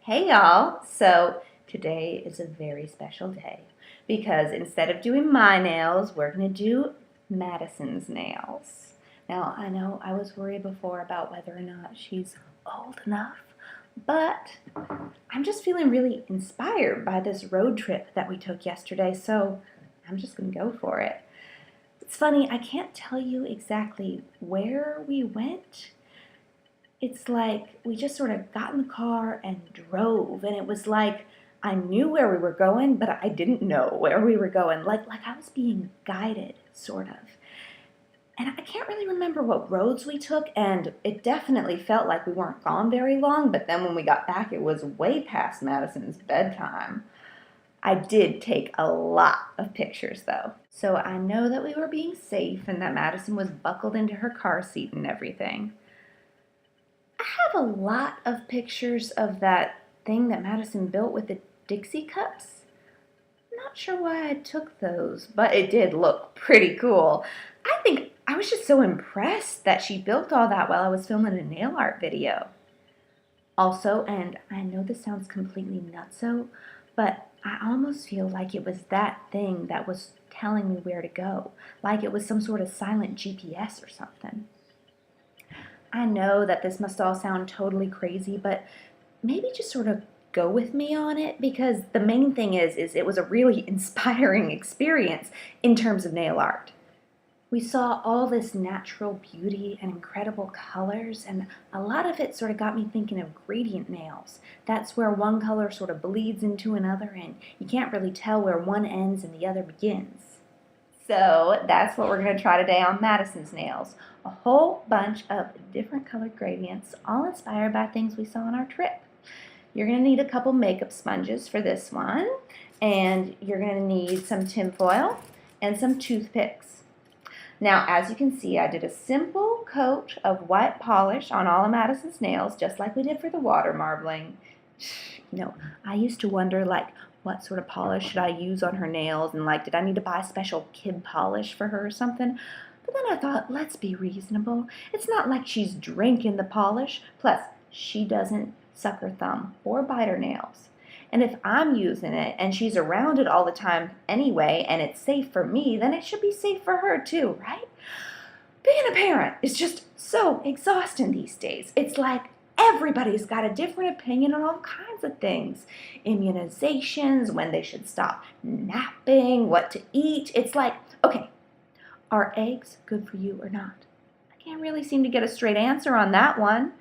Hey y'all! So today is a very special day because instead of doing my nails, we're going to do Madison's nails. Now, I know I was worried before about whether or not she's old enough, but I'm just feeling really inspired by this road trip that we took yesterday, so I'm just going to go for it. It's funny, I can't tell you exactly where we went. It's like we just sort of got in the car and drove, and it was like I knew where we were going, but I didn't know where we were going. Like I was being guided, sort of. And I can't really remember what roads we took, and it definitely felt like we weren't gone very long, but then when we got back, it was way past Madison's bedtime. I did take a lot of pictures, though. So I know that we were being safe and that Madison was buckled into her car seat and everything. I have a lot of pictures of that thing that Madison built with the Dixie cups. I'm not sure why I took those, but it did look pretty cool. I think I was just so impressed that she built all that while I was filming a nail art video. Also, and I know this sounds completely nutso, but I almost feel like it was that thing that was telling me where to go, like it was some sort of silent GPS or something. I know that this must all sound totally crazy, but maybe just sort of go with me on it, because the main thing is it was a really inspiring experience in terms of nail art. We saw all this natural beauty and incredible colors, and a lot of it sort of got me thinking of gradient nails. That's where one color sort of bleeds into another, and you can't really tell where one ends and the other begins. So that's what we're going to try today on Madison's nails. A whole bunch of different colored gradients, all inspired by things we saw on our trip. You're going to need a couple makeup sponges for this one, and you're going to need some tinfoil and some toothpicks. Now, as you can see, I did a simple coat of white polish on all of Madison's nails, just like we did for the water marbling. I used to wonder, what sort of polish should I use on her nails, and did I need to buy special kid polish for her or something? But then I thought, let's be reasonable. It's not like she's drinking the polish. Plus, she doesn't suck her thumb or bite her nails. And if I'm using it and she's around it all the time anyway, and it's safe for me, then it should be safe for her too, right? Being a parent is just so exhausting these days. It's like everybody's got a different opinion on all kinds of things. Immunizations, when they should stop napping, what to eat. It's like, okay, are eggs good for you or not? I can't really seem to get a straight answer on that one.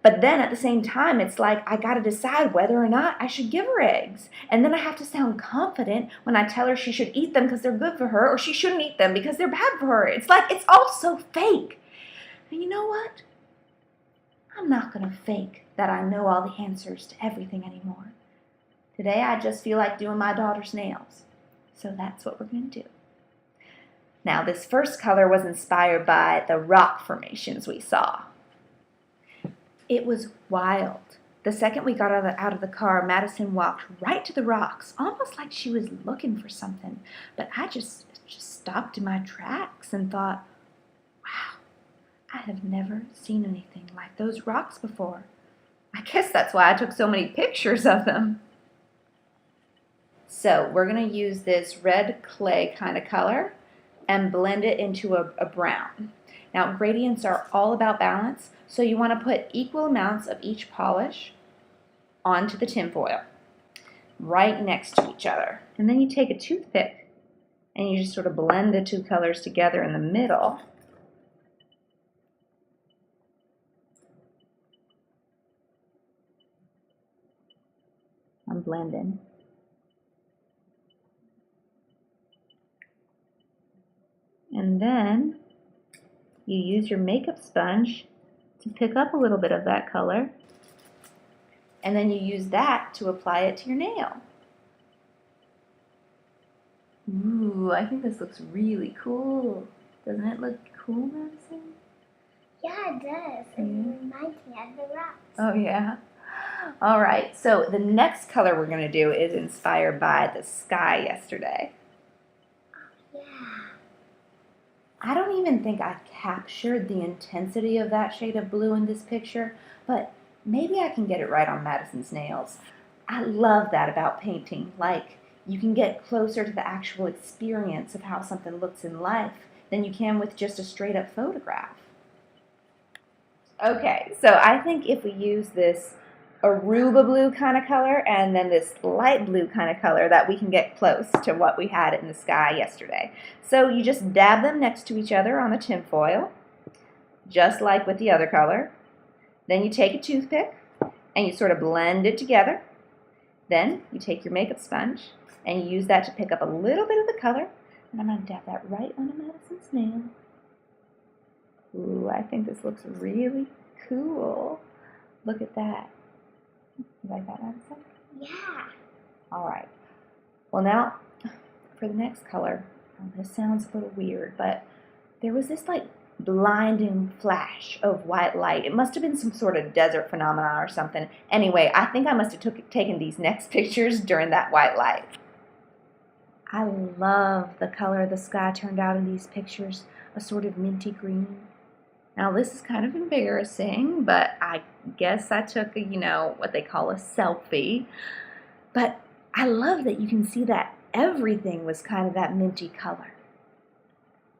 But then at the same time, it's like I got to decide whether or not I should give her eggs. And then I have to sound confident when I tell her she should eat them because they're good for her, or she shouldn't eat them because they're bad for her. It's like it's all so fake. And you know what? I'm not going to fake that I know all the answers to everything anymore. Today I just feel like doing my daughter's nails. So that's what we're going to do. Now, this first color was inspired by the rock formations we saw. It was wild. The second we got out of the car, Madison walked right to the rocks, almost like she was looking for something. But I just stopped in my tracks and thought, wow, I have never seen anything like those rocks before. I guess that's why I took so many pictures of them. So we're going to use this red clay kind of color and blend it into a brown. Now, gradients are all about balance, so you want to put equal amounts of each polish onto the tinfoil, right next to each other. And then you take a toothpick and you just sort of blend the two colors together in the middle. I'm blending. And then you use your makeup sponge to pick up a little bit of that color, and then you use that to apply it to your nail. Ooh, I think this looks really cool. Doesn't it look cool, Madison? Yeah, it does. It reminds me of the rocks. Oh, yeah? All right, so the next color we're going to do is inspired by the sky yesterday. Yeah. I don't even think I captured the intensity of that shade of blue in this picture, but maybe I can get it right on Madison's nails. I love that about painting. Like, you can get closer to the actual experience of how something looks in life than you can with just a straight up photograph. Okay, so I think if we use this Aruba blue kind of color and then this light blue kind of color, that we can get close to what we had in the sky yesterday. So you just dab them next to each other on the tinfoil, just like with the other color. Then you take a toothpick and you sort of blend it together. Then you take your makeup sponge and you use that to pick up a little bit of the color. And I'm going to dab that right onto Madison's nail. Ooh, I think this looks really cool. Look at that. You like that, Madison? Yeah. All right. Well, now for the next color. This sounds a little weird, but there was this like blinding flash of white light. It must have been some sort of desert phenomenon or something. Anyway, I think I must have taken these next pictures during that white light. I love the color the sky turned out in these pictures, a sort of minty green. Now this is kind of embarrassing, but I guess I took a, what they call a selfie. But I love that you can see that everything was kind of that minty color.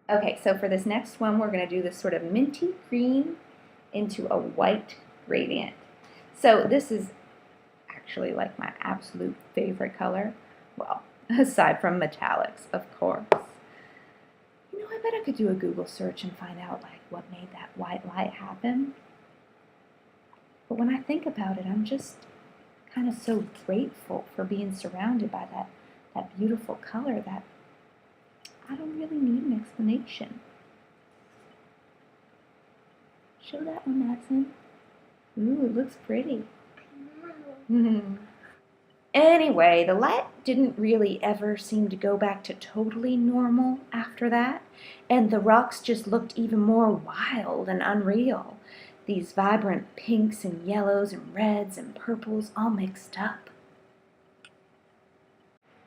Okay, so for this next one, we're going to do this sort of minty green into a white gradient. So this is actually like my absolute favorite color. Well, aside from metallics, of course. I bet I could do a Google search and find out like what made that white light happen. But when I think about it, I'm just kind of so grateful for being surrounded by that beautiful color that I don't really need an explanation. Show that one, Madison. Ooh, it looks pretty. Anyway, the light didn't really ever seem to go back to totally normal after that, and the rocks just looked even more wild and unreal. These vibrant pinks and yellows and reds and purples all mixed up.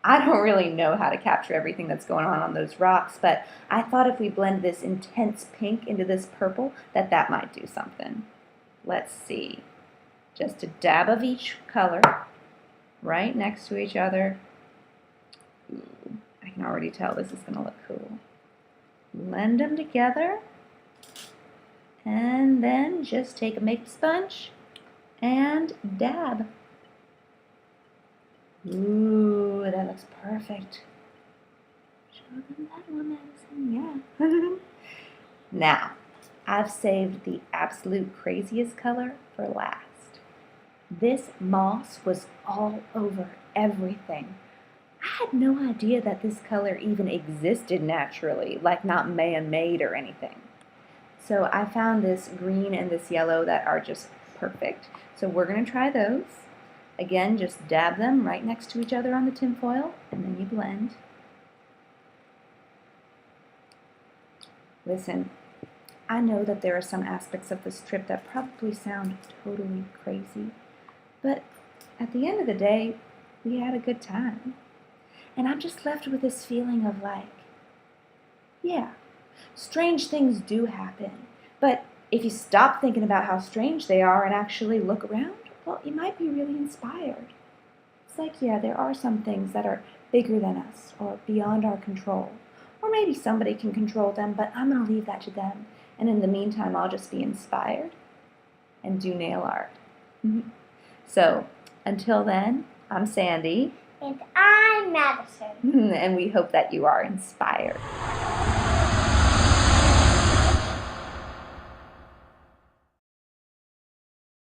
I don't really know how to capture everything that's going on those rocks, but I thought if we blend this intense pink into this purple, that might do something. Let's see. Just a dab of each color right next to each other. Ooh, I can already tell this is going to look cool. Blend them together, and then just take a makeup sponge and dab. Ooh, that looks perfect. Show them that one, Madison. Yeah. Now, I've saved the absolute craziest color for last. This moss was all over everything. I had no idea that this color even existed naturally, like not man-made or anything. So I found this green and this yellow that are just perfect. So we're going to try those. Again, just dab them right next to each other on the tinfoil, and then you blend. Listen, I know that there are some aspects of this trip that probably sound totally crazy, but at the end of the day, we had a good time. And I'm just left with this feeling of like, yeah, strange things do happen, but if you stop thinking about how strange they are and actually look around, well, you might be really inspired. It's like, yeah, there are some things that are bigger than us or beyond our control. Or maybe somebody can control them, but I'm going to leave that to them. And in the meantime, I'll just be inspired and do nail art. So, until then, I'm Sandy. And I'm Madison. And we hope that you are inspired.